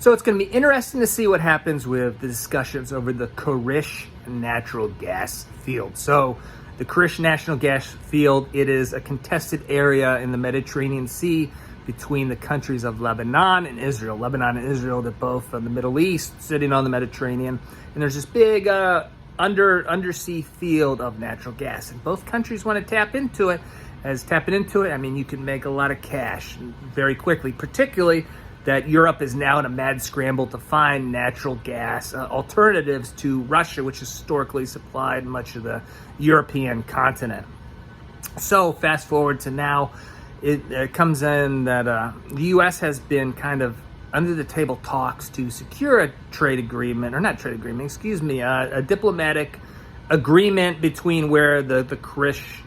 So it's going to be interesting to see what happens with the discussions over the Karish natural gas field. So the Karish natural gas field, it is a contested area in the Mediterranean Sea between the countries of Lebanon and Israel. Lebanon and Israel, they're both in the Middle East, sitting on the Mediterranean. And there's this big undersea field of natural gas. And both countries want to tap into it. As tapping into it, I mean, you can make a lot of cash very quickly, particularly that Europe is now in a mad scramble to find natural gas alternatives to Russia, which historically supplied much of the European continent. So fast forward to now, it comes in that the U.S. has been kind of under the table talks to secure a trade agreement, or not trade agreement, excuse me, a diplomatic agreement between where the Karish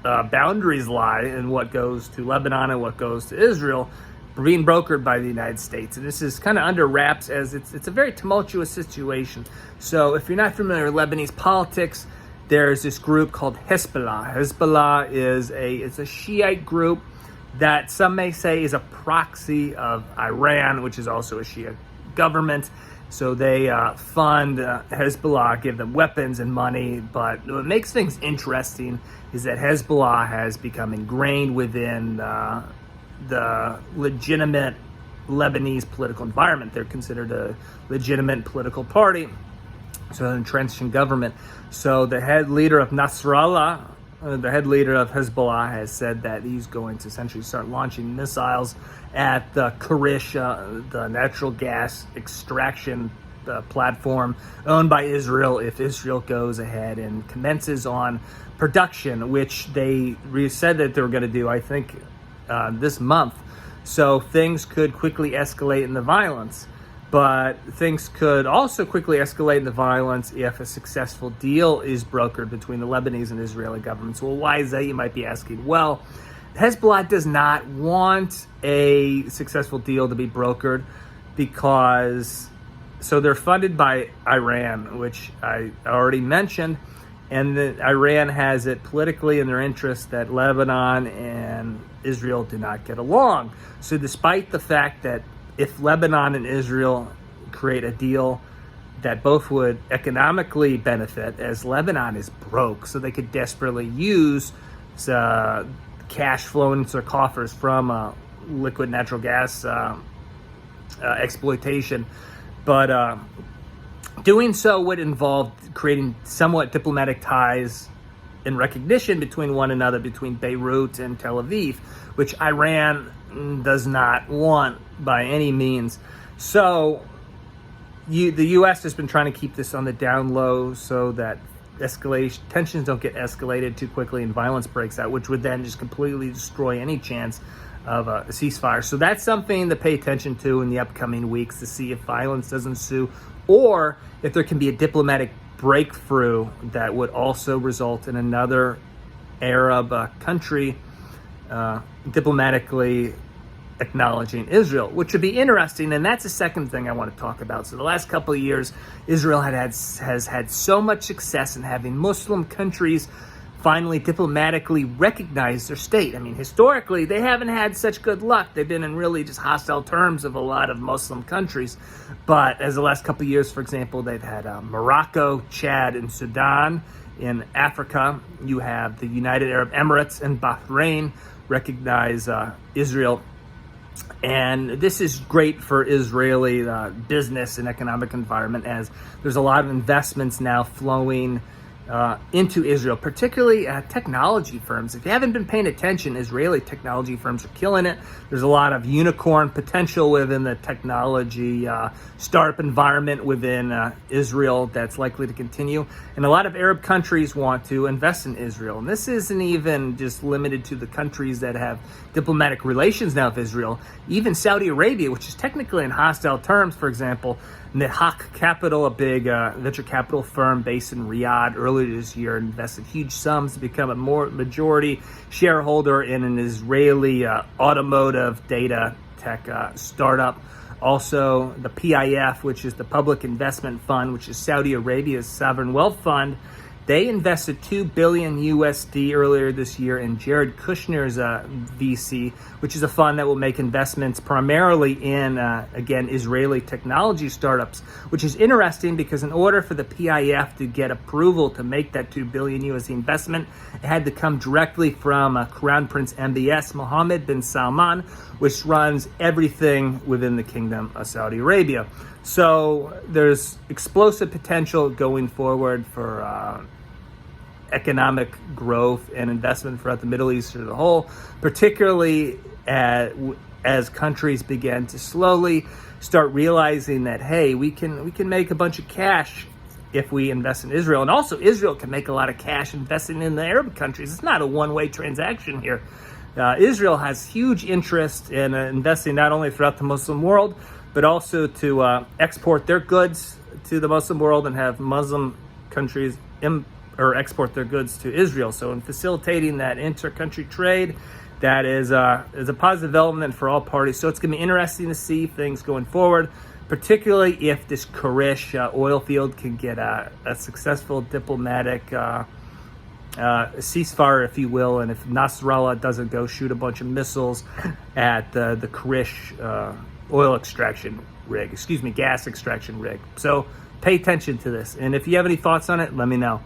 boundaries lie and what goes to Lebanon and what goes to Israel, being brokered by the United States. And this is kind of under wraps, as it's a very tumultuous situation. So if you're not familiar with Lebanese politics, there's this group called Hezbollah. Hezbollah is a Shiite group that some may say is a proxy of Iran, which is also a Shia government. So they fund Hezbollah, give them weapons and money. But what makes things interesting is that Hezbollah has become ingrained within the legitimate Lebanese political environment. They're considered a legitimate political party, so an entrenched in government. So the head leader of Nasrallah, the head leader of Hezbollah, has said that he's going to essentially start launching missiles at the Karish, the natural gas extraction platform owned by Israel, if Israel goes ahead and commences on production, which they said that they were going to do, I think, this month. So things could quickly escalate in the violence. But things could also quickly escalate in the violence if a successful deal is brokered between the Lebanese and Israeli governments. Well, why is that, you might be asking? Well, Hezbollah does not want a successful deal to be brokered because, so they're funded by Iran, which I already mentioned, and Iran has it politically in their interest that Lebanon and Israel do not get along. So despite the fact that if Lebanon and Israel create a deal that both would economically benefit, as Lebanon is broke, so they could desperately use cash flowing into their coffers from liquid natural gas exploitation. But doing so would involve creating somewhat diplomatic ties in recognition between one another, between Beirut and Tel Aviv, which Iran does not want by any means. So the U.S. has been trying to keep this on the down low so that tensions don't get escalated too quickly and violence breaks out, which would then just completely destroy any chance of a ceasefire. So that's something to pay attention to in the upcoming weeks, to see if violence does ensue or if there can be a diplomatic breakthrough that would also result in another Arab country diplomatically acknowledging Israel, which would be interesting. And that's the second thing I want to talk about. So the last couple of years, Israel has had so much success in having Muslim countries finally diplomatically recognize their state. I mean, historically, they haven't had such good luck. They've been in really just hostile terms of a lot of Muslim countries. But as the last couple of years, for example, they've had Morocco, Chad, and Sudan. In Africa, you have the United Arab Emirates and Bahrain recognize Israel. And this is great for Israeli business and economic environment, as there's a lot of investments now flowing into Israel, particularly technology firms. If you haven't been paying attention, Israeli technology firms are killing it. There's a lot of unicorn potential within the technology startup environment within Israel that's likely to continue. And a lot of Arab countries want to invest in Israel. And this isn't even just limited to the countries that have diplomatic relations now with Israel. Even Saudi Arabia, which is technically in hostile terms, for example, Nihak Capital, a big venture capital firm based in Riyadh, earlier this year invested huge sums to become a majority shareholder in an Israeli automotive data tech startup. Also, the PIF, which is the Public Investment Fund, which is Saudi Arabia's sovereign wealth fund, They invested $2 billion USD earlier this year in Jared Kushner's VC, which is a fund that will make investments primarily in, again, Israeli technology startups, which is interesting because in order for the PIF to get approval to make that $2 billion USD investment, it had to come directly from Crown Prince MBS Mohammed bin Salman, which runs everything within the Kingdom of Saudi Arabia. So there's explosive potential going forward for economic growth and investment throughout the Middle East as a whole, particularly as countries begin to slowly start realizing that, hey, we can make a bunch of cash if we invest in Israel. And also Israel can make a lot of cash investing in the Arab countries. It's not a one-way transaction here. Israel has huge interest in investing not only throughout the Muslim world, but also to export their goods to the Muslim world and have Muslim countries export their goods to Israel. So in facilitating that inter-country trade, that is a positive development for all parties. So it's going to be interesting to see things going forward, particularly if this Karish oil field can get a successful diplomatic ceasefire, if you will, and if Nasrallah doesn't go shoot a bunch of missiles at the Karish gas extraction rig. So pay attention to this. And if you have any thoughts on it, let me know.